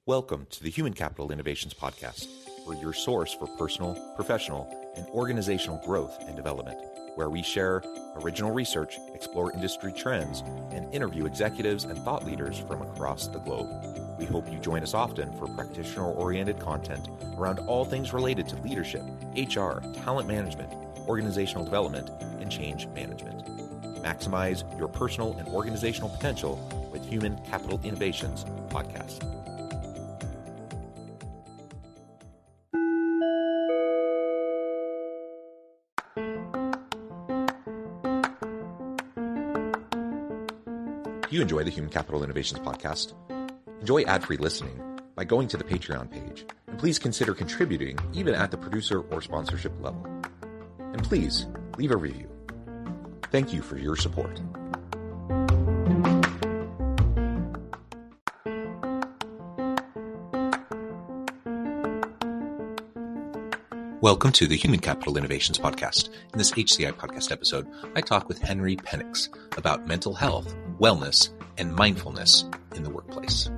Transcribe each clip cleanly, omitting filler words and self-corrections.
Welcome to the Human Capital Innovations Podcast. We're your source for personal, professional, and organizational growth and development, where we share original research, explore industry trends, and interview executives and thought leaders from across the globe. We hope you join us often for practitioner-oriented content around all things related to leadership, HR, talent management, organizational development, and change management. Maximize your personal and organizational potential with Human Capital Innovations Podcast. Do you enjoy the Human Capital Innovations Podcast? Enjoy ad-free listening by going to the Patreon page, and please consider contributing even at the producer or sponsorship level. And please leave a review. Thank you for your support. Welcome to the Human Capital Innovations Podcast. In this HCI podcast episode, I talk with Henry Penix about mental health, wellness, and mindfulness in the workplace.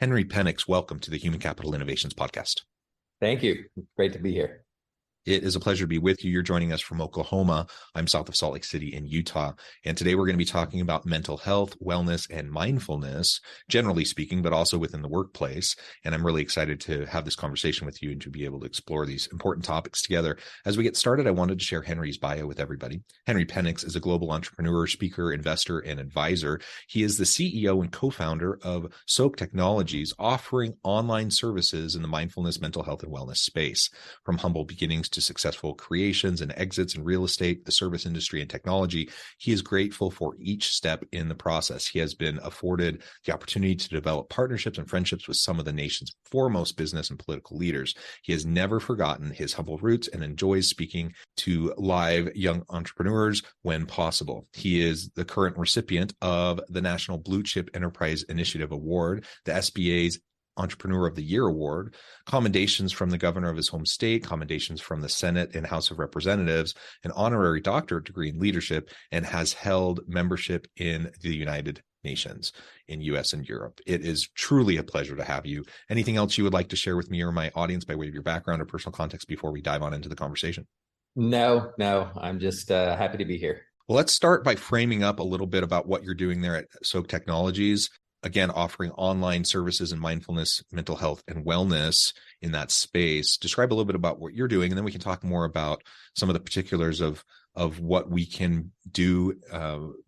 Henry Penix, welcome to the Human Capital Innovations Podcast. Thank you. Great to be here. It is a pleasure to be with you. You're joining us from Oklahoma. I'm south of Salt Lake City in Utah. And today we're going to be talking about mental health, wellness, and mindfulness, generally speaking, but also within the workplace. And I'm really excited to have this conversation with you and to be able to explore these important topics together. As we get started, I wanted to share Henry's bio with everybody. Henry Penix is a global entrepreneur, speaker, investor, and advisor. He is the CEO and co-founder of Soak Technologies, offering online services in the mindfulness, mental health, and wellness space. From humble beginnings to successful creations and exits in real estate, the service industry, and technology, he is grateful for each step in the process. He has been afforded the opportunity to develop partnerships and friendships with some of the nation's foremost business and political leaders. He has never forgotten his humble roots and enjoys speaking to live young entrepreneurs when possible. He is the current recipient of the National Blue Chip Enterprise Initiative Award, the SBA's Entrepreneur of the Year Award, commendations from the governor of his home state, commendations from the Senate and House of Representatives, an honorary doctorate degree in leadership, and has held membership in the United Nations in US and Europe. It is truly a pleasure to have you. Anything else you would like to share with me or my audience by way of your background or personal context before we dive on into the conversation? No, I'm just happy to be here. Well, let's start by framing up a little bit about what you're doing there at Soak Technologies. Again, offering online services in mindfulness, mental health, and wellness in that space. Describe a little bit about what you're doing, and then we can talk more about some of the particulars of what we can do,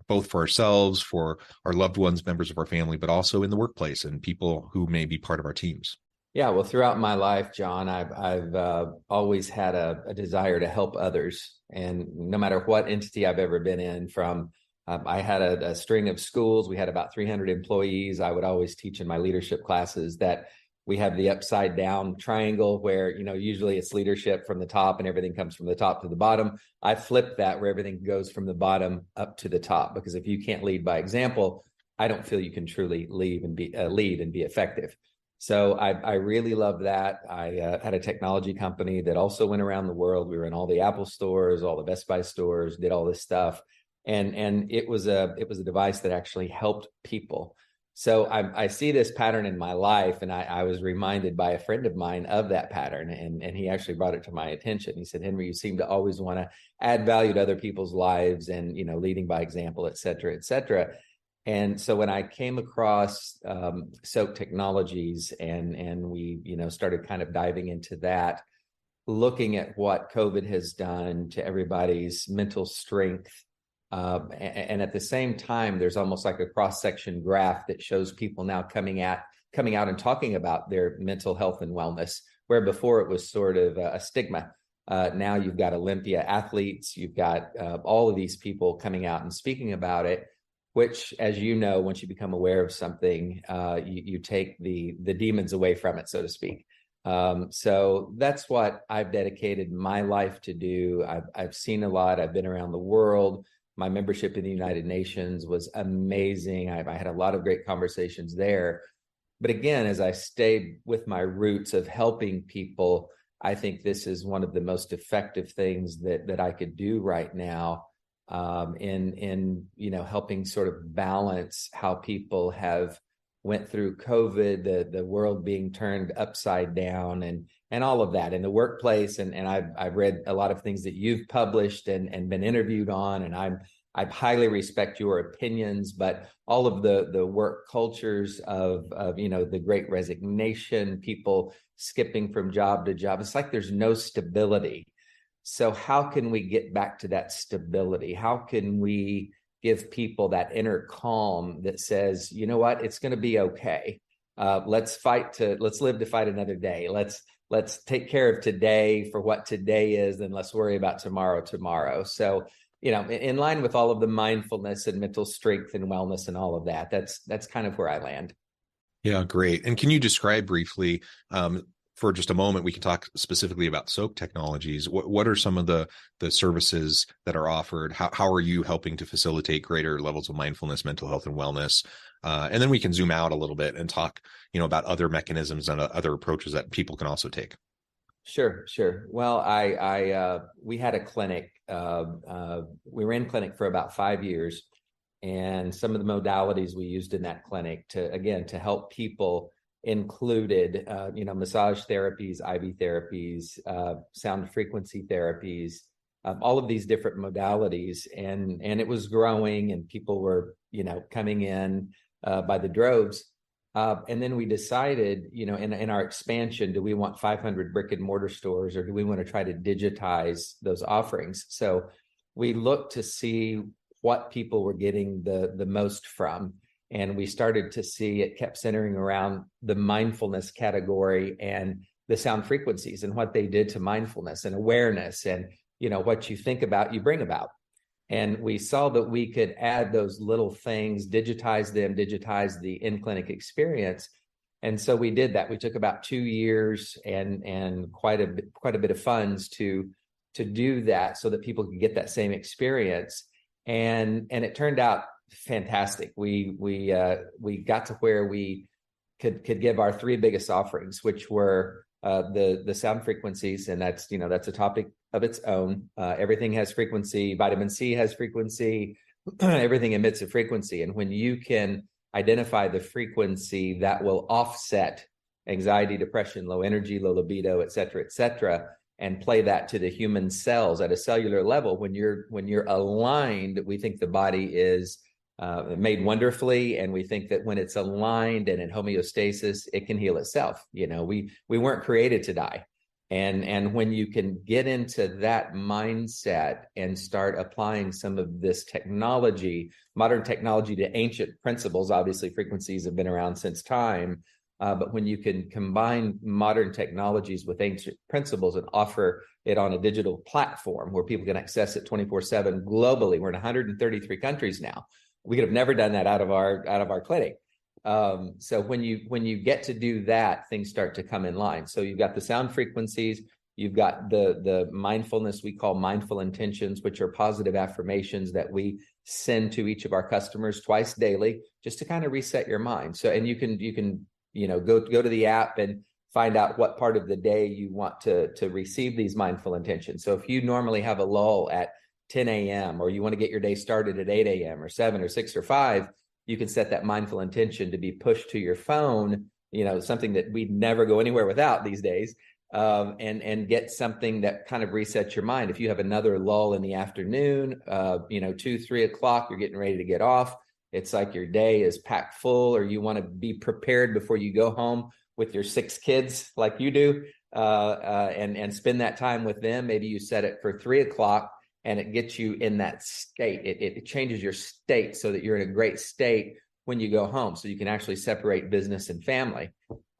both for ourselves, for our loved ones, members of our family, but also in the workplace and people who may be part of our teams. Yeah, well, throughout my life, John, I've always had a desire to help others. And no matter what entity I've ever been in, from I had a string of schools. We had about 300 employees. I would always teach in my leadership classes that we have the upside down triangle where, usually it's leadership from the top and everything comes from the top to the bottom. I flipped that where everything goes from the bottom up to the top, because if you can't lead by example, I don't feel you can truly lead and be effective. So I really love that. I had a technology company that also went around the world. We were in all the Apple stores, all the Best Buy stores, did all this stuff. And it was a device that actually helped people. So I see this pattern in my life, and I was reminded by a friend of mine of that pattern, and he actually brought it to my attention. He said, "Henry, you seem to always want to add value to other people's lives, and leading by example, et cetera, et cetera." And so when I came across Soak Technologies, and we started kind of diving into that, looking at what COVID has done to everybody's mental strength. And at the same time, there's almost like a cross-section graph that shows people now coming out and talking about their mental health and wellness, where before it was sort of a stigma. Now you've got Olympia athletes, you've got all of these people coming out and speaking about it, which, as you know, once you become aware of something, you take the demons away from it, so to speak. So that's what I've dedicated my life to do. I've seen a lot. I've been around the world. My membership in the United Nations was amazing. I had a lot of great conversations there. But again, as I stayed with my roots of helping people, I think this is one of the most effective things that I could do right now, in helping sort of balance how people have went through COVID, the world being turned upside down, and all of that in the workplace. And I've read a lot of things that you've published and been interviewed on, and I highly respect your opinions, but all of the work cultures of the Great Resignation, people skipping from job to job, it's like there's no stability. So how can we get back to that stability? How can we give people that inner calm that says, you know what, it's going to be okay. Let's live to fight another day. Let's take care of today for what today is, and let's worry about tomorrow. So, in line with all of the mindfulness and mental strength and wellness and all of that, that's kind of where I land. Yeah, great. And can you describe briefly, for just a moment, we can talk specifically about SOAP technologies. What are some of the services that are offered? How are you helping to facilitate greater levels of mindfulness, mental health, and wellness? And then we can zoom out a little bit and talk, about other mechanisms and other approaches that people can also take. Sure. Well, we had a clinic. We ran clinic for about 5 years, and some of the modalities we used in that clinic to help people included, massage therapies, IV therapies, sound frequency therapies, all of these different modalities, and it was growing, and people were, coming in by the droves. And then we decided, in our expansion, do we want 500 brick and mortar stores, or do we want to try to digitize those offerings? So we looked to see what people were getting the most from. And we started to see it kept centering around the mindfulness category and the sound frequencies and what they did to mindfulness and awareness. And, what you think about, you bring about. And we saw that we could add those little things, digitize the in-clinic experience. And so we did that. We took about 2 years and quite a bit of funds to do that so that people could get that same experience. And it turned out fantastic. We got to where we could give our 3 biggest offerings, which were the sound frequencies, and that's a topic of its own. Everything has frequency. Vitamin C has frequency. Everything emits a frequency, and when you can identify the frequency that will offset anxiety, depression, low energy, low libido, et cetera, and play that to the human cells at a cellular level, when you're aligned, we think the body is made wonderfully, and we think that when it's aligned and in homeostasis, it can heal itself. We weren't created to die, and when you can get into that mindset and start applying some of this technology, modern technology, to ancient principles. Obviously, frequencies have been around since time, but when you can combine modern technologies with ancient principles and offer it on a digital platform where people can access it 24/7 globally. We're in 133 countries now. We could have never done that out of our clinic. So when you get to do that, things start to come in line. So you've got the sound frequencies, you've got the mindfulness we call mindful intentions, which are positive affirmations that we send to each of our customers twice daily, just to kind of reset your mind. So, and you can go to the app and find out what part of the day you want to receive these mindful intentions. So if you normally have a lull at 10 a.m. or you want to get your day started at 8 a.m. or 7 or 6 or 5, you can set that mindful intention to be pushed to your phone, something that we'd never go anywhere without these days, and get something that kind of resets your mind. If you have another lull in the afternoon, 2, 3 o'clock, you're getting ready to get off. It's like your day is packed full, or you want to be prepared before you go home with your 6 kids like you do, and spend that time with them. Maybe you set it for 3 o'clock, and it gets you in that state. It changes your state so that you're in a great state when you go home, so you can actually separate business and family,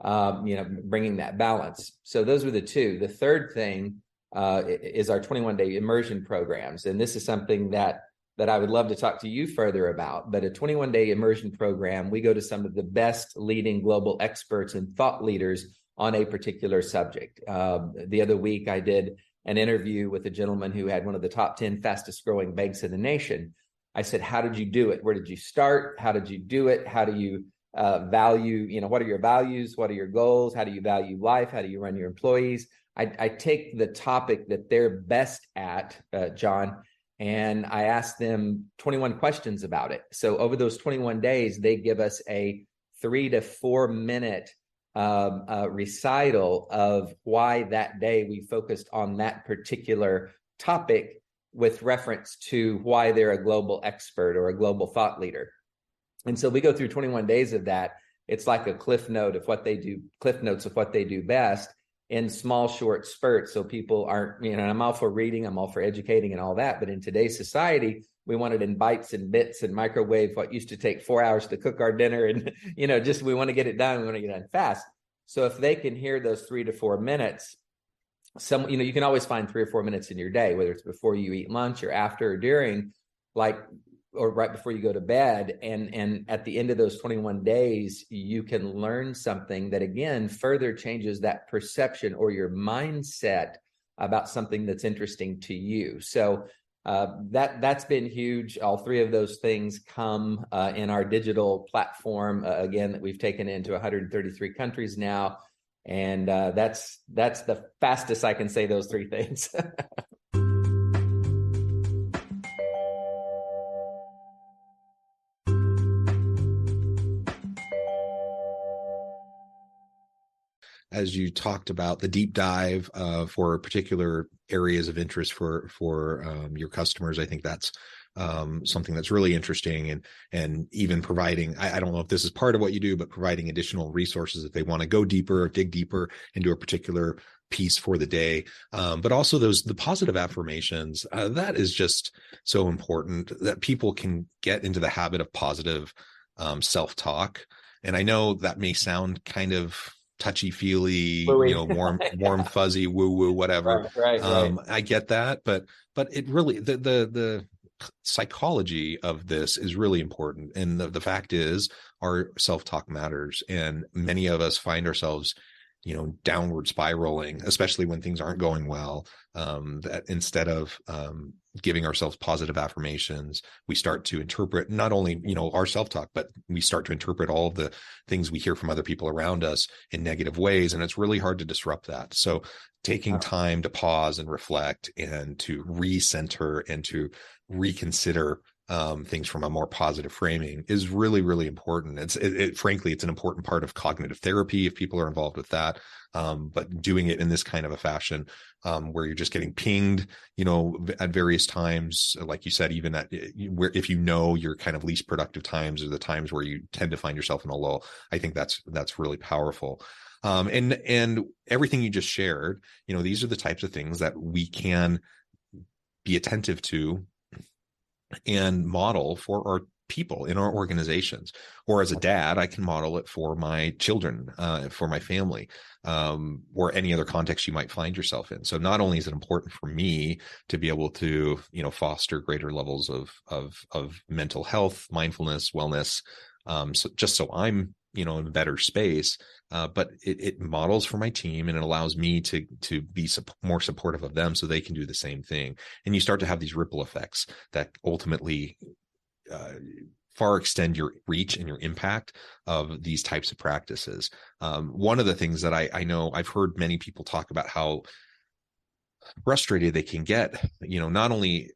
bringing that balance. So those were the 2. The third thing is our 21-day immersion programs. And this is something that I would love to talk to you further about. But a 21-day immersion program, we go to some of the best leading global experts and thought leaders on a particular subject. The other week, I did an interview with a gentleman who had one of the top 10 fastest growing banks in the nation. I said, how did you do it? Where did you start? How did you do it? How do you value, what are your values? What are your goals? How do you value life? How do you run your employees? I take the topic that they're best at, John, and I ask them 21 questions about it. So over those 21 days, they give us a 3 to 4 minute recital of why that day we focused on that particular topic with reference to why they're a global expert or a global thought leader. And so we go through 21 days of that. It's like a cliff notes of what they do best in small, short spurts. So people aren't, I'm all for reading, I'm all for educating and all that. But in today's society, we want it in bites and bits and microwave what used to take 4 hours to cook our dinner. And, just we want to get it done. We want to get it done fast. So if they can hear those 3 to 4 minutes, you can always find 3 or 4 minutes in your day, whether it's before you eat lunch or after or during, or right before you go to bed. And at the end of those 21 days, you can learn something that, again, further changes that perception or your mindset about something that's interesting to you. So that's been huge. All 3 of those things come in our digital platform, again, that we've taken into 133 countries now. And that's the fastest I can say those 3 things. As you talked about the deep dive for particular areas of interest for your customers, I think that's something that's really interesting, and even providing, I don't know if this is part of what you do, but providing additional resources if they want to go deeper, dig deeper into a particular piece for the day. But also the positive affirmations, that is just so important that people can get into the habit of positive self-talk. And I know that may sound kind of touchy-feely, warm fuzzy, woo-woo, whatever. Right. I get that, but it really, the psychology of this is really important. And the fact is, our self-talk matters. And many of us find ourselves, downward spiraling, especially when things aren't going well, that instead of giving ourselves positive affirmations, we start to interpret not only, our self-talk, but we start to interpret all of the things we hear from other people around us in negative ways. And it's really hard to disrupt that. So taking time to pause and reflect and to recenter and to reconsider things from a more positive framing is really, really important. Frankly, it's an important part of cognitive therapy if people are involved with that. But doing it in this kind of a fashion, where you're just getting pinged, at various times, like you said, even if your kind of least productive times are the times where you tend to find yourself in a lull, I think that's really powerful. And everything you just shared, these are the types of things that we can be attentive to and model for our people in our organizations. Or as a dad, I can model it for my children, for my family, or any other context you might find yourself in. So not only is it important for me to be able to, foster greater levels of mental health, mindfulness, wellness, so I'm, in a better space, but it models for my team, and it allows me to be more supportive of them so they can do the same thing. And you start to have these ripple effects that ultimately far extend your reach and your impact of these types of practices. One of the things that I know I've heard many people talk about how frustrated they can get, not only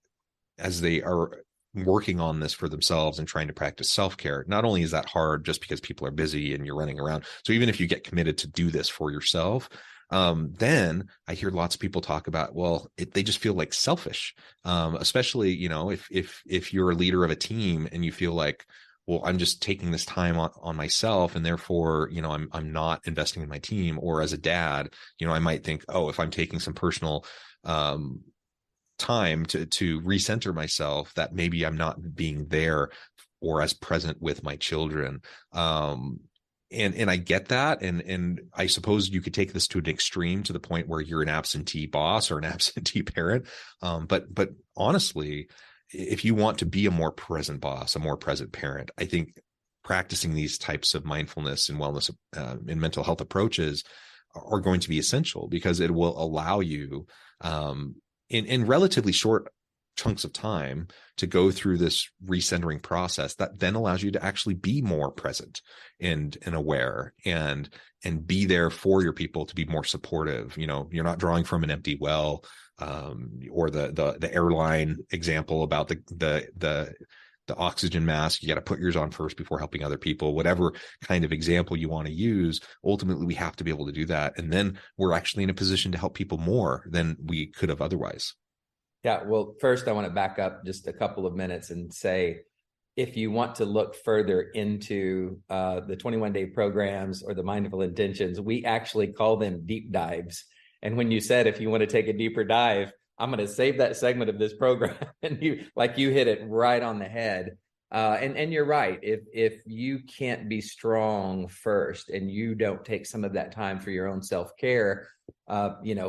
as they are working on this for themselves and trying to practice self-care. Not only is that hard just because people are busy and you're running around. So even if you get committed to do this for yourself, then I hear lots of people talk about, they just feel like selfish, especially, if you're a leader of a team and you feel like, well, I'm just taking this time on myself, and therefore, I'm not investing in my team. Or as a dad, I might think, if I'm taking some personal time to recenter myself, that maybe I'm not being there or as present with my children. And I get that. And I suppose you could take this to an extreme, to the point where you're an absentee boss or an absentee parent. But honestly, if you want to be a more present boss, a more present parent, I think practicing these types of mindfulness and wellness and mental health approaches are going to be essential, because it will allow you, in relatively short chunks of time to go through this recentering process that then allows you to actually be more present and aware and be there for your people, to be more supportive. You're not drawing from an empty well, or the airline example about the oxygen mask. You got to put yours on first before helping other people. Whatever kind of example you want to use, ultimately we have to be able to do that, and then we're actually in a position to help people more than we could have otherwise. Yeah, well, first I want to back up just a couple of minutes and say, if you want to look further into the 21-day programs or the mindful intentions, we actually call them deep dives. And when you said, if you want to take a deeper dive, I'm going to save that segment of this program. And you hit it right on the head. And you're right. If you can't be strong first and you don't take some of that time for your own self-care,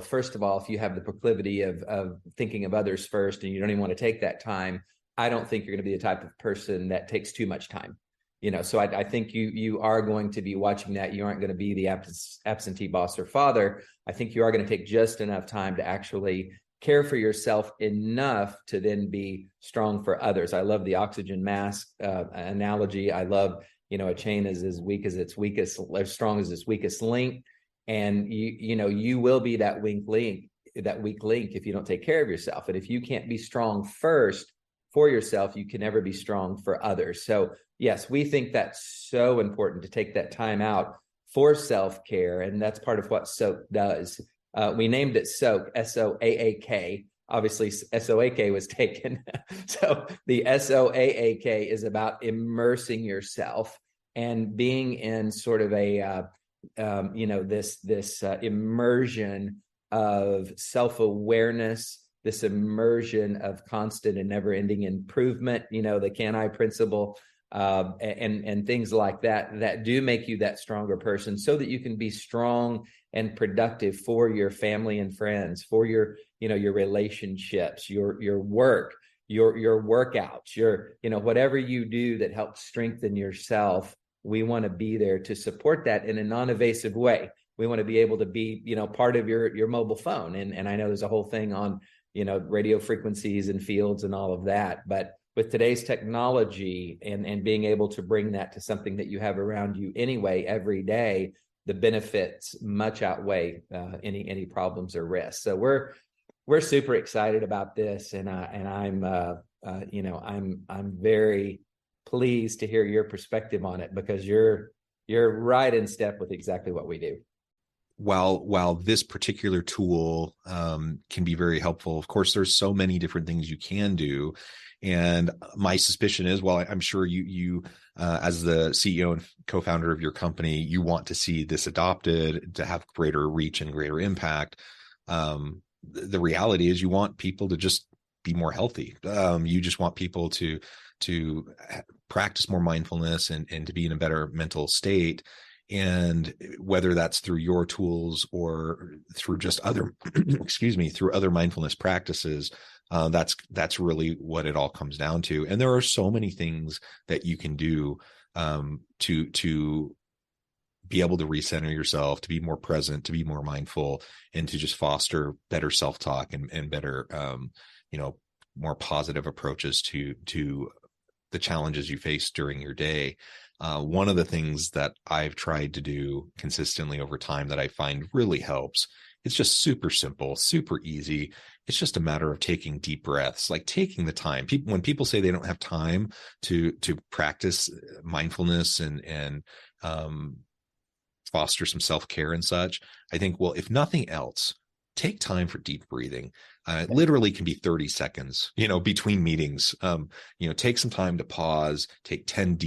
first of all, if you have the proclivity of thinking of others first and you don't even want to take that time, I don't think you're going to be the type of person that takes too much time. So I think you are going to be watching that. You aren't going to be the absentee boss or father. I think you are going to take just enough time to actually care for yourself enough to then be strong for others. I love the oxygen mask analogy. I love, a chain is as weak as its weakest, as strong as its weakest link. And you will be that weak link if you don't take care of yourself. And if you can't be strong first for yourself, you can never be strong for others. So yes, we think that's so important to take that time out for self-care. And that's part of what SOAK does. We named it SOAK, SOAAK. Obviously, SOAK was taken. So the SOAAK is about immersing yourself and being in sort of a, this immersion of self-awareness, this immersion of constant and never-ending improvement, the can-I principle, and things like that do make you that stronger person, so that you can be strong and productive for your family and friends, for your relationships, your work, your workouts, whatever you do that helps strengthen yourself. We want to be there to support that in a non-invasive way. We want to be able to be, part of your mobile phone. And I know there's a whole thing on, radio frequencies and fields and all of that. But with today's technology and being able to bring that to something that you have around you anyway, every day, the benefits much outweigh any problems or risks. So we're super excited about this. And I'm very pleased to hear your perspective on it, because you're right in step with exactly what we do. While this particular tool can be very helpful, of course, there's so many different things you can do. And my suspicion is, well, I'm sure you as the CEO and co-founder of your company, you want to see this adopted to have greater reach and greater impact. The reality is you want people to just be more healthy. You just want people to practice more mindfulness and to be in a better mental state. And whether that's through your tools or through just other, through other mindfulness practices, that's really what it all comes down to. And there are so many things that you can do to be able to recenter yourself, to be more present, to be more mindful, and to just foster better self-talk and better, more positive approaches to the challenges you face during your day. One of the things that I've tried to do consistently over time that I find really helps, it's just super simple, super easy. It's just a matter of taking deep breaths, like taking the time. When people say they don't have time to practice mindfulness and foster some self-care and such, I think, well, if nothing else, take time for deep breathing. It literally can be 30 seconds, between meetings. Take some time to pause, take 10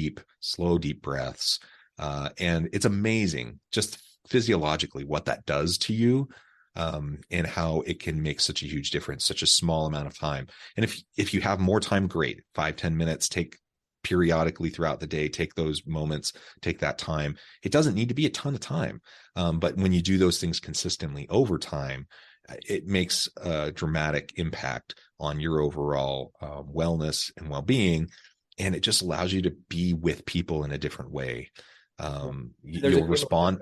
slow, deep breaths. And it's amazing just physiologically what that does to you, and how it can make such a huge difference, such a small amount of time. And if you have more time, great, 5-10 minutes, take periodically throughout the day, take those moments, take that time. It doesn't need to be a ton of time. But when you do those things consistently over time, it makes a dramatic impact on your overall wellness and well-being. And it just allows you to be with people in a different way. You'll respond.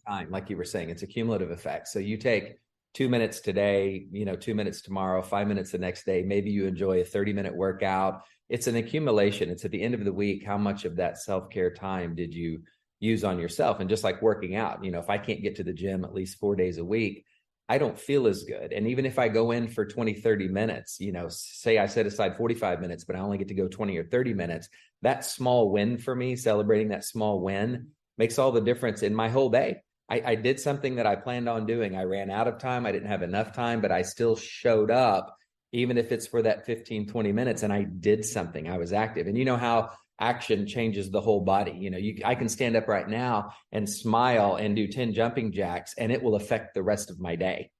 Time, like you were saying, it's a cumulative effect. So you take 2 minutes today, 2 minutes tomorrow, 5 minutes the next day. Maybe you enjoy a 30-minute workout. It's an accumulation. It's at the end of the week, how much of that self-care time did you use on yourself? And just like working out, if I can't get to the gym at least 4 days a week, I don't feel as good. And even if I go in for 20, 30 minutes, say I set aside 45 minutes, but I only get to go 20 or 30 minutes, that small win for me, celebrating that small win, makes all the difference in my whole day. I did something that I planned on doing. I ran out of time. I didn't have enough time, but I still showed up, even if it's for that 15, 20 minutes, and I did something. I was active. And you know how action changes the whole body. I can stand up right now and smile and do 10 jumping jacks, and it will affect the rest of my day.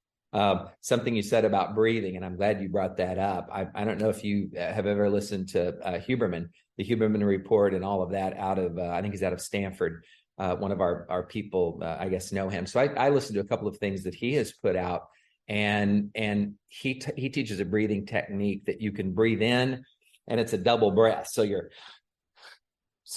Something you said about breathing, and I'm glad you brought that up. I don't know if you have ever listened to Huberman, the Huberman Report and all of that out of, I think he's out of Stanford. One of our people, I guess, know him. So I listened to a couple of things that he has put out, and he teaches a breathing technique that you can breathe in, and it's a double breath. So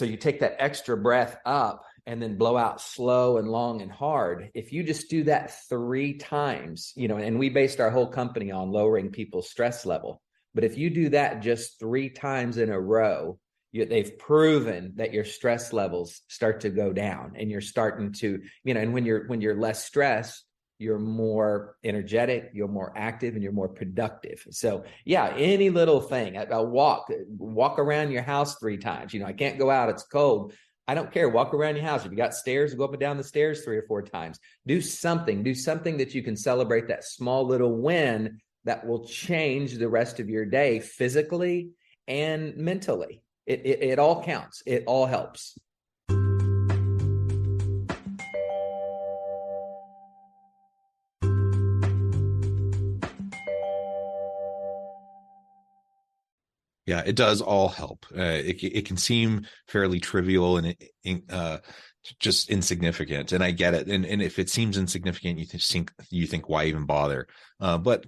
you take that extra breath up and then blow out slow and long and hard. If you just do that 3 times, and we based our whole company on lowering people's stress level. But if you do that just 3 times in a row, they've proven that your stress levels start to go down, and you're starting to, and when you're less stressed, you're more energetic, you're more active, and you're more productive. So yeah, any little thing, a walk around your house 3 times. I can't go out, it's cold. I don't care. Walk around your house. If you got stairs, go up and down the stairs 3 or 4 times. Do something that you can celebrate, that small little win that will change the rest of your day physically and mentally. It all counts. It all helps. Yeah, it does all help. It can seem fairly trivial and just insignificant, and I get it. And if it seems insignificant, you think why even bother? But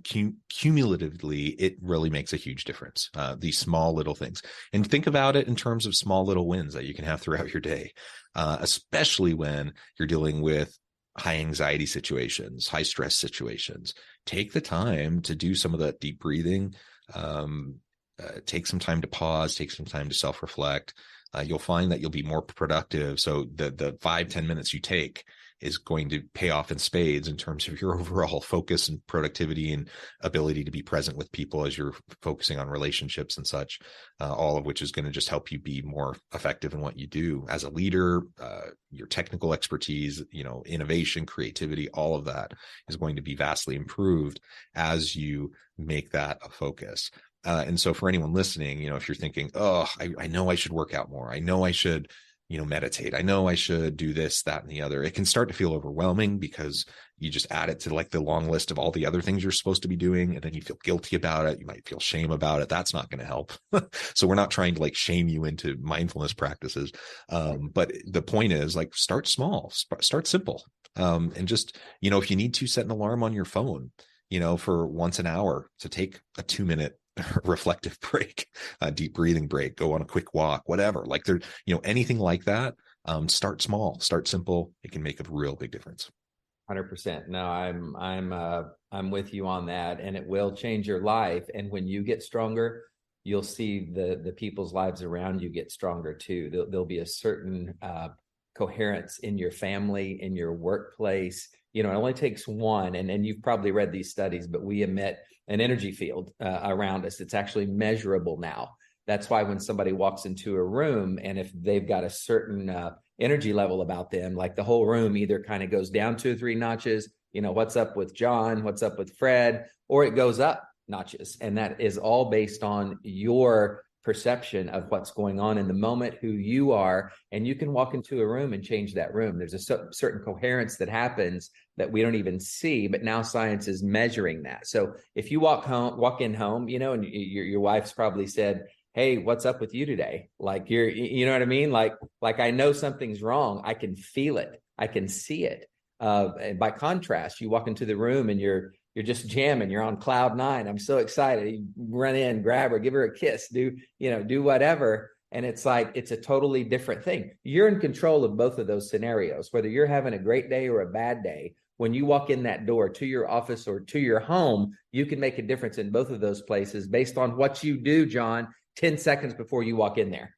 cumulatively, it really makes a huge difference. These small little things, and think about it in terms of small little wins that you can have throughout your day, especially when you're dealing with high anxiety situations, high stress situations. Take the time to do some of that deep breathing. Take some time to pause, take some time to self-reflect. You'll find that you'll be more productive. So the 5-10 minutes you take is going to pay off in spades in terms of your overall focus and productivity and ability to be present with people as you're focusing on relationships and such, all of which is going to just help you be more effective in what you do as a leader. Your technical expertise, innovation, creativity, all of that is going to be vastly improved as you make that a focus. And so for anyone listening, if you're thinking, I know I should work out more. I know I should, meditate. I know I should do this, that, and the other. It can start to feel overwhelming because you just add it to like the long list of all the other things you're supposed to be doing. And then you feel guilty about it. You might feel shame about it. That's not going to help. So we're not trying to like shame you into mindfulness practices. But the point is like, start small, start simple. And just, if you need to set an alarm on your phone, for once an hour to take a 2-minute reflective break, a deep breathing break, go on a quick walk, whatever, like there, anything like that. Start small, start simple. It can make a real big difference. 100%. No, I'm with you on that, and it will change your life. And when you get stronger, you'll see the people's lives around you get stronger too. There'll be a certain coherence in your family, in your workplace. It only takes one, and you've probably read these studies, but we emit an energy field around us. It's actually measurable now. That's why when somebody walks into a room, and if they've got a certain energy level about them, like the whole room either kind of goes down 2 or 3 notches, what's up with John, what's up with Fred, or it goes up notches. And that is all based on your perception of what's going on in the moment, who you are. And you can walk into a room and change that room. There's a certain coherence that happens that we don't even see, but now science is measuring that. So if you walk in home, and your wife's probably said, hey, what's up with you today? Like you know what I mean? Like I know something's wrong. I can feel it. I can see it. And by contrast, you walk into the room and you're just jamming. You're on cloud 9. I'm so excited. You run in, grab her, give her a kiss, do whatever. And it's like, it's a totally different thing. You're in control of both of those scenarios, whether you're having a great day or a bad day. when you walk in that door to your office or to your home, you can make a difference in both of those places based on what you do, John, 10 seconds before you walk in there.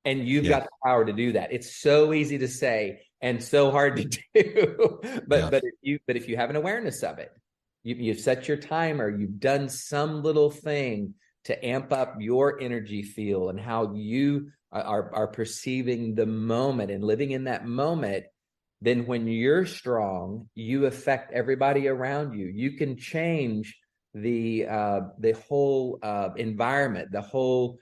And you've got the power to do that. It's so easy to say and so hard to do. But if you have an awareness of it, you've set your timer, you've done some little thing to amp up your energy field and how you are perceiving the moment and living in that moment, then when you're strong, you affect everybody around you. You can change the whole environment, the whole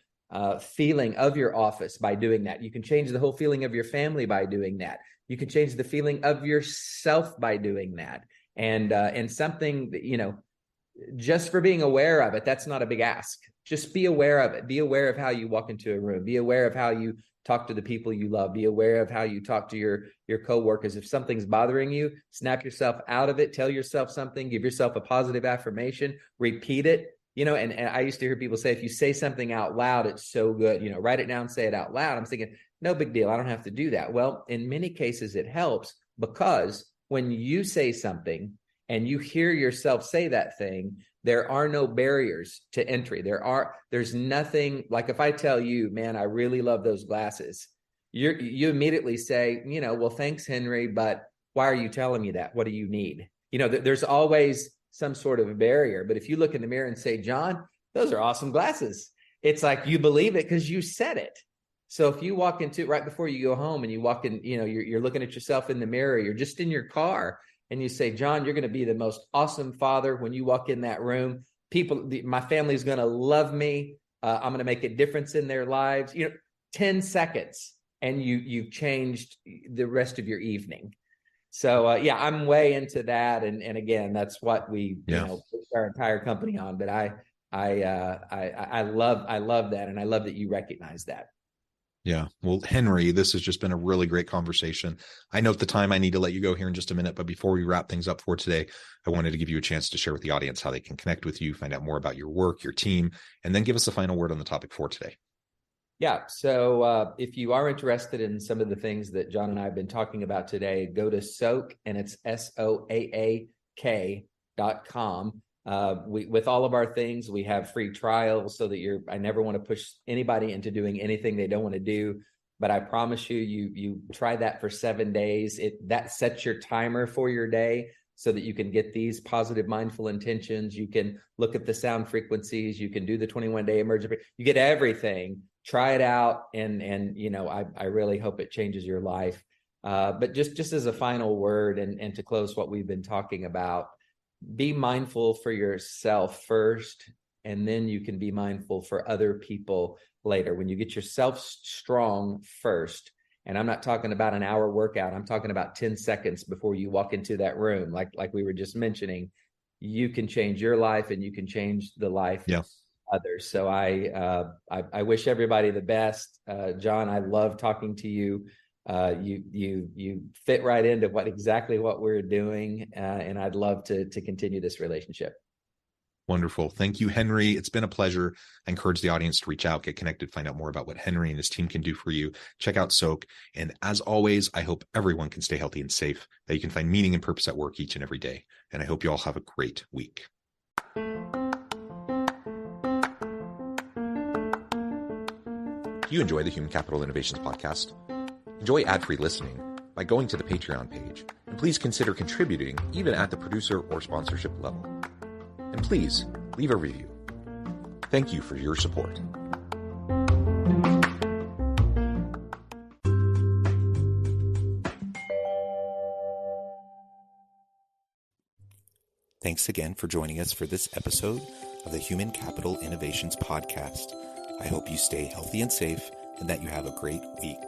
feeling of your office by doing that. You can change the whole feeling of your family by doing that. You can change the feeling of yourself by doing that. And something that, just for being aware of it, that's not a big ask. Just be aware of it. Be aware of how you walk into a room. Be aware of how you talk to the people you love. Be aware of how you talk to your coworkers. If something's bothering you, snap yourself out of it. Tell yourself something. Give yourself a positive affirmation. Repeat it. And I used to hear people say, if you say something out loud, it's so good. Write it down, say it out loud. I'm thinking, no big deal. I don't have to do that. Well, in many cases, it helps because when you say something and you hear yourself say that thing, there are no barriers to entry. There's nothing like if I tell you, man, I really love those glasses, you immediately say, well, thanks, Henry, but why are you telling me that? What do you need? There's always some sort of a barrier. But if you look in the mirror and say, John, those are awesome glasses, it's like you believe it because you said it. So if you walk into right before you go home and you walk in, you're looking at yourself in the mirror, you're just in your car and you say, John, you're going to be the most awesome father when you walk in that room. My family's going to love me. I'm going to make a difference in their lives. 10 seconds and you've changed the rest of your evening. So I'm way into that, and again, that's what we push our entire company on. But I love that, and I love that you recognize that. Yeah. Well, Henry, this has just been a really great conversation. I know at the time I need to let you go here in just a minute, but before we wrap things up for today, I wanted to give you a chance to share with the audience how they can connect with you, find out more about your work, your team, and then give us a final word on the topic for today. Yeah. So if you are interested in some of the things that John and I have been talking about today, go to Soaak, and it's SOAAK.com. With all of our things, we have free trials so that I never want to push anybody into doing anything they don't want to do. But I promise you try that for 7 days. That sets your timer for your day so that you can get these positive mindful intentions. You can look at the sound frequencies. You can do the 21-day emergency. You get everything. Try it out, and I really hope it changes your life. But just as a final word, and to close what we've been talking about, be mindful for yourself first, and then you can be mindful for other people later. When you get yourself strong first, and I'm not talking about an hour workout, I'm talking about 10 seconds before you walk into that room, like we were just mentioning, you can change your life and you can change the life of others. So I wish everybody the best. John, I love talking to you. You fit right into exactly what we're doing, and I'd love to continue this relationship. Wonderful. Thank you, Henry. It's been a pleasure. I encourage the audience to reach out, get connected, find out more about what Henry and his team can do for you. Check out Soaak. And as always, I hope everyone can stay healthy and safe, that you can find meaning and purpose at work each and every day. And I hope you all have a great week. Do you enjoy the Human Capital Innovations podcast? Enjoy ad-free listening by going to the Patreon page, and please consider contributing even at the producer or sponsorship level. And please leave a review. Thank you for your support. Thanks again for joining us for this episode of the Human Capital Innovations podcast. I hope you stay healthy and safe, and that you have a great week.